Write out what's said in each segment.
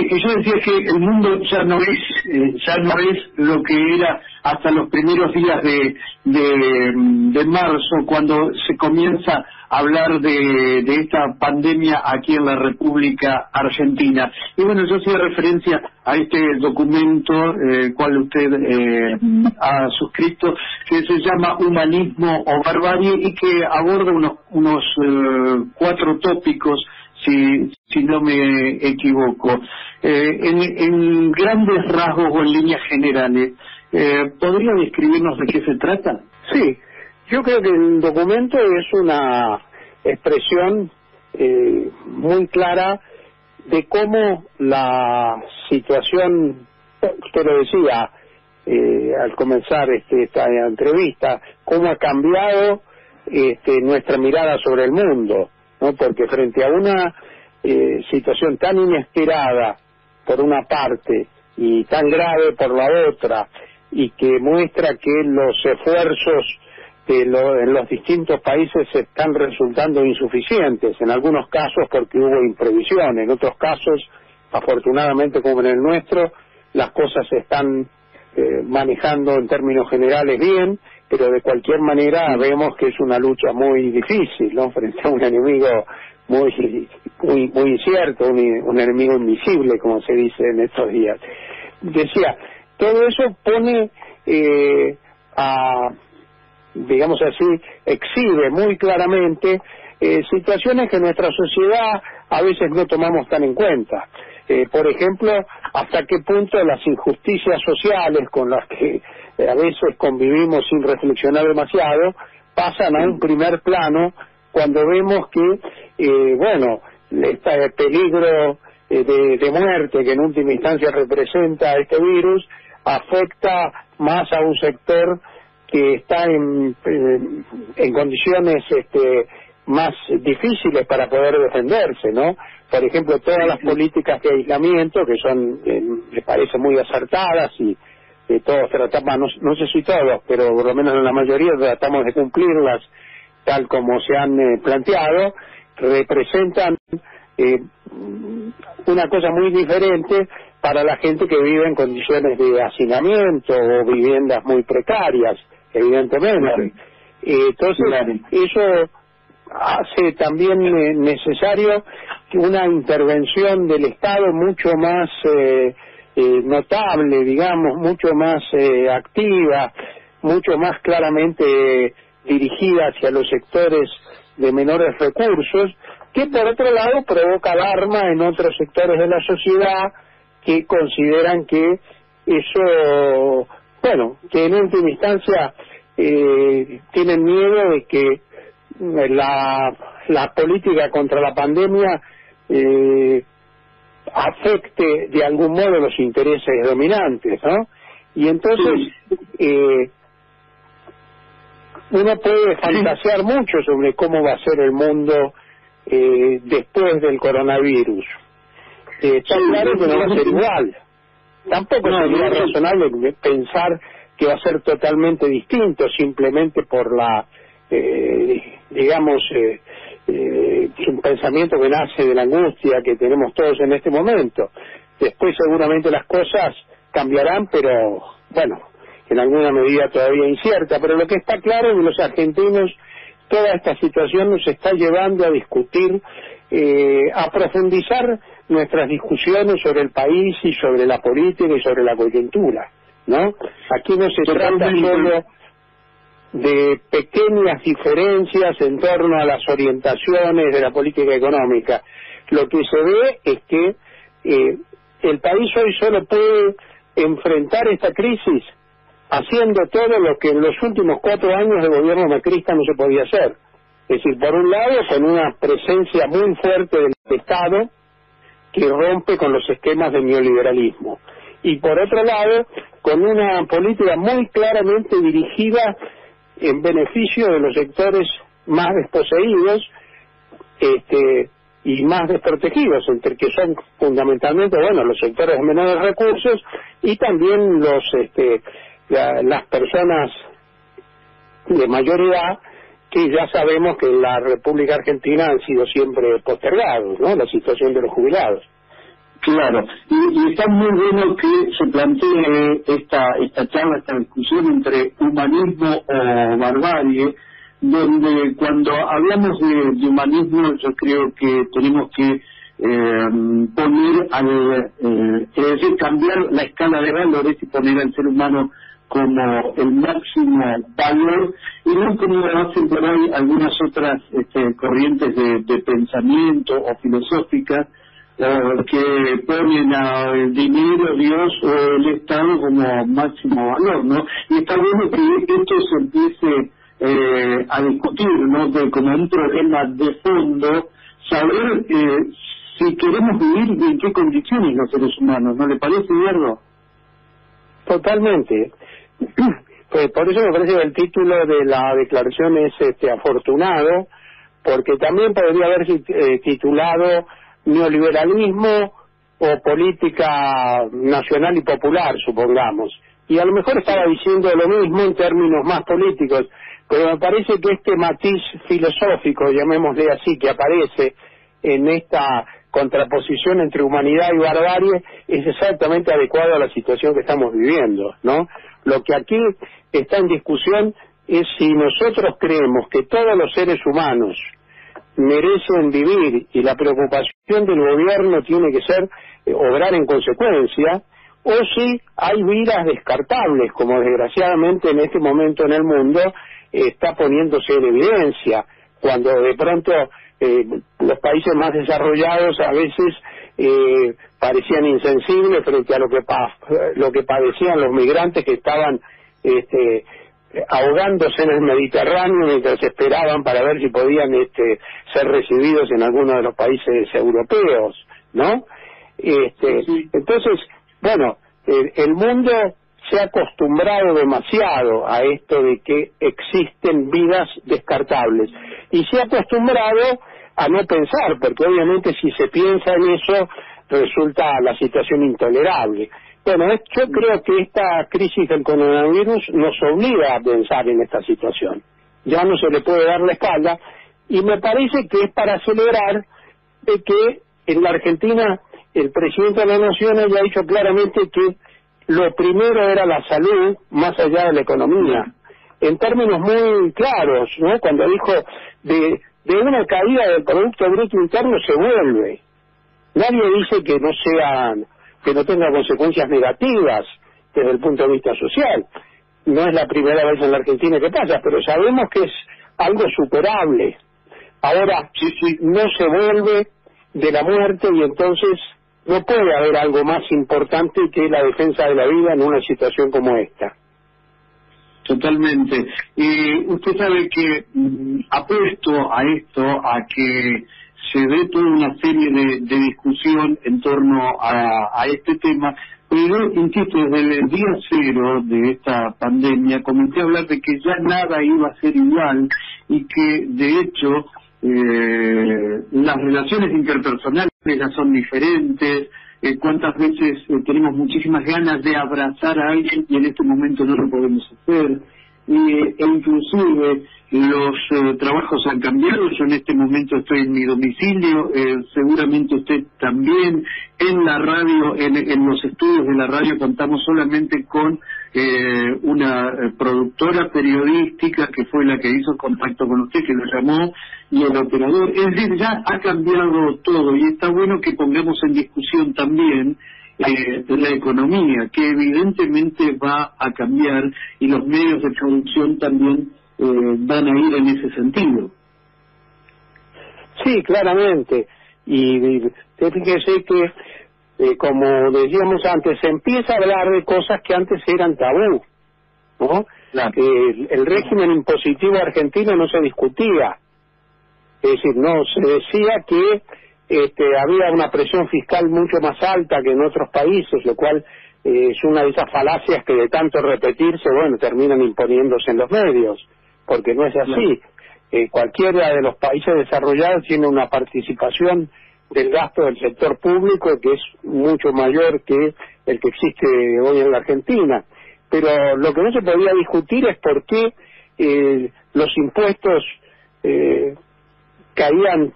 y yo decía que el mundo ya no es lo que era hasta los primeros días de marzo, cuando se comienza a hablar de esta pandemia aquí en la República Argentina. Y bueno, yo hacía referencia a este documento, cual usted ha suscrito, que se llama Humanismo o Barbarie, y que aborda unos 4 tópicos, si no me equivoco. En grandes rasgos o en líneas generales, ¿podría describirnos de qué se trata? Sí, yo creo que el documento es una expresión muy clara de cómo la situación, usted lo decía al comenzar esta entrevista, cómo ha cambiado nuestra mirada sobre el mundo, ¿no? Porque frente a una situación tan inesperada por una parte y tan grave por la otra, y que muestra que los esfuerzos en los distintos países están resultando insuficientes, en algunos casos porque hubo imprevisión, en otros casos, afortunadamente como en el nuestro, las cosas se están manejando en términos generales bien, pero de cualquier manera vemos que es una lucha muy difícil, ¿no? Frente a un enemigo muy incierto, un enemigo invisible, como se dice en estos días. Decía, todo eso pone digamos así, exhibe muy claramente situaciones que nuestra sociedad a veces no tomamos tan en cuenta. Por ejemplo, hasta qué punto las injusticias sociales con las que a veces convivimos sin reflexionar demasiado pasan a un primer plano cuando vemos que, este peligro de muerte que en última instancia representa este virus afecta más a un sector que está en condiciones más difíciles para poder defenderse, ¿no? Por ejemplo, todas las políticas de aislamiento, que son, me parece, muy acertadas, y todos tratamos, no sé si todos, pero por lo menos en la mayoría tratamos de cumplirlas tal como se han planteado, representan una cosa muy diferente para la gente que vive en condiciones de hacinamiento o viviendas muy precarias, evidentemente. Entonces, eso hace también necesario una intervención del Estado mucho más notable, digamos, mucho más activa, mucho más claramente dirigida hacia los sectores de menores recursos, que por otro lado provoca alarma en otros sectores de la sociedad que consideran que eso, que en última instancia tienen miedo de que la política contra la pandemia afecte de algún modo los intereses dominantes, ¿no? Y entonces uno puede fantasear mucho sobre cómo va a ser el mundo después del coronavirus. Está claro que no va a ser igual. Tampoco sería razonable pensar que va a ser totalmente distinto simplemente por la, un pensamiento que nace de la angustia que tenemos todos en este momento. Después seguramente las cosas cambiarán, pero en alguna medida todavía incierta. Pero lo que está claro es que los argentinos, toda esta situación nos está llevando a discutir, a profundizar nuestras discusiones sobre el país y sobre la política y sobre la coyuntura, ¿no? Aquí no se trata solo de pequeñas diferencias en torno a las orientaciones de la política económica. Lo que se ve es que el país hoy solo puede enfrentar esta crisis haciendo todo lo que en los últimos 4 años de gobierno macrista no se podía hacer. Es decir, por un lado, con una presencia muy fuerte del Estado que rompe con los esquemas del neoliberalismo, y por otro lado, con una política muy claramente dirigida en beneficio de los sectores más desposeídos y más desprotegidos, entre que son fundamentalmente los sectores de menores recursos y también las personas de mayor edad, que ya sabemos que en la República Argentina han sido siempre postergados, ¿no? La situación de los jubilados. Claro, Y está muy bueno que se plantee esta charla, esta discusión entre humanismo o barbarie, donde cuando hablamos de humanismo yo creo que tenemos que poner es decir, cambiar la escala de valores y poner al ser humano como el máximo valor, y no como hacen por ahí algunas otras corrientes de pensamiento o filosóficas que ponen al dinero, Dios o el Estado como máximo valor, ¿no? Y está bueno que esto se empiece a discutir, ¿no? Como un problema de fondo, saber si queremos vivir y en qué condiciones los seres humanos, ¿no le parece, Eduardo? Totalmente. Pues por eso me parece que el título de la declaración es afortunado, porque también podría haber titulado neoliberalismo o política nacional y popular, supongamos. Y a lo mejor estaba diciendo lo mismo en términos más políticos, pero me parece que este matiz filosófico, llamémosle así, que aparece en esta contraposición entre humanidad y barbarie, es exactamente adecuado a la situación que estamos viviendo, ¿no? Lo que aquí está en discusión es si nosotros creemos que todos los seres humanos merecen vivir y la preocupación del gobierno tiene que ser obrar en consecuencia, o si hay vidas descartables, como desgraciadamente en este momento en el mundo está poniéndose en evidencia, cuando de pronto los países más desarrollados a veces parecían insensibles frente a lo que padecían los migrantes que estaban ahogándose en el Mediterráneo mientras esperaban para ver si podían ser recibidos en alguno de los países europeos, ¿no? Entonces, bueno, el mundo se ha acostumbrado demasiado a esto de que existen vidas descartables y se ha acostumbrado a no pensar, porque obviamente si se piensa en eso resulta la situación intolerable. Bueno, yo creo que esta crisis del coronavirus nos obliga a pensar en esta situación. Ya no se le puede dar la espalda, y me parece que es para celebrar de que en la Argentina el presidente de la Nación haya dicho claramente que lo primero era la salud más allá de la economía, en términos muy claros, ¿no? Cuando dijo de una caída del Producto Bruto Interno se vuelve. Nadie dice que no tenga consecuencias negativas desde el punto de vista social. No es la primera vez en la Argentina que pasa, pero sabemos que es algo superable. Ahora, no se vuelve de la muerte, y entonces no puede haber algo más importante que la defensa de la vida en una situación como esta. Totalmente. Usted sabe que apuesto a esto, a que se dé toda una serie de discusión en torno a este tema, pero yo insisto, desde el día cero de esta pandemia comencé a hablar de que ya nada iba a ser igual, y que de hecho las relaciones interpersonales ya son diferentes. Cuántas veces tenemos muchísimas ganas de abrazar a alguien y en este momento no lo podemos hacer, e inclusive los trabajos han cambiado. Yo en este momento estoy en mi domicilio, seguramente usted también. En la radio, en los estudios de la radio contamos solamente con una productora periodística que fue la que hizo contacto con usted, que lo llamó, y el operador. Es decir, ya ha cambiado todo, y está bueno que pongamos en discusión también la economía, que evidentemente va a cambiar, y los medios de producción también van a ir en ese sentido. Sí, claramente. Y fíjese que, como decíamos antes, se empieza a hablar de cosas que antes eran tabú, ¿no? Claro. El régimen impositivo argentino no se discutía. Es decir, no se decía que había una presión fiscal mucho más alta que en otros países, lo cual es una de esas falacias que de tanto repetirse, bueno, terminan imponiéndose en los medios, porque no es así. Cualquiera de los países desarrollados tiene una participación del gasto del sector público que es mucho mayor que el que existe hoy en la Argentina. Pero lo que no se podía discutir es por qué los impuestos tenían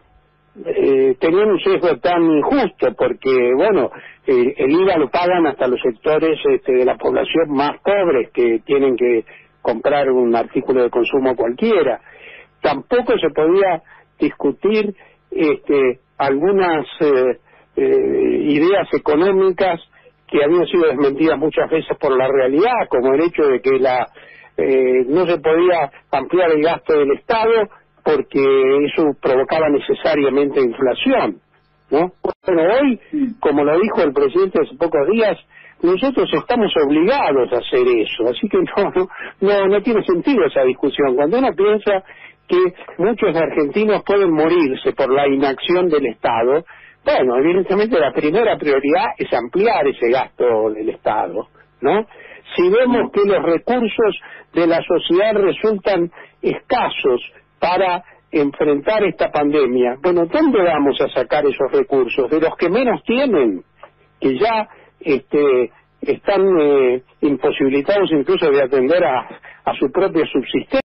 un sesgo tan injusto, porque, bueno, el IVA lo pagan hasta los sectores de la población más pobres que tienen que comprar un artículo de consumo cualquiera. Tampoco se podía discutir algunas ideas económicas que habían sido desmentidas muchas veces por la realidad, como el hecho de que no se podía ampliar el gasto del Estado porque eso provocaba necesariamente inflación, ¿no? Bueno, hoy, como lo dijo el presidente hace pocos días, nosotros estamos obligados a hacer eso, así que no tiene sentido esa discusión. Cuando uno piensa que muchos argentinos pueden morirse por la inacción del Estado, bueno, evidentemente la primera prioridad es ampliar ese gasto del Estado, ¿no? Si vemos que los recursos de la sociedad resultan escasos para enfrentar esta pandemia, bueno, ¿dónde vamos a sacar esos recursos? De los que menos tienen, que ya están imposibilitados incluso de atender a su propia subsistencia.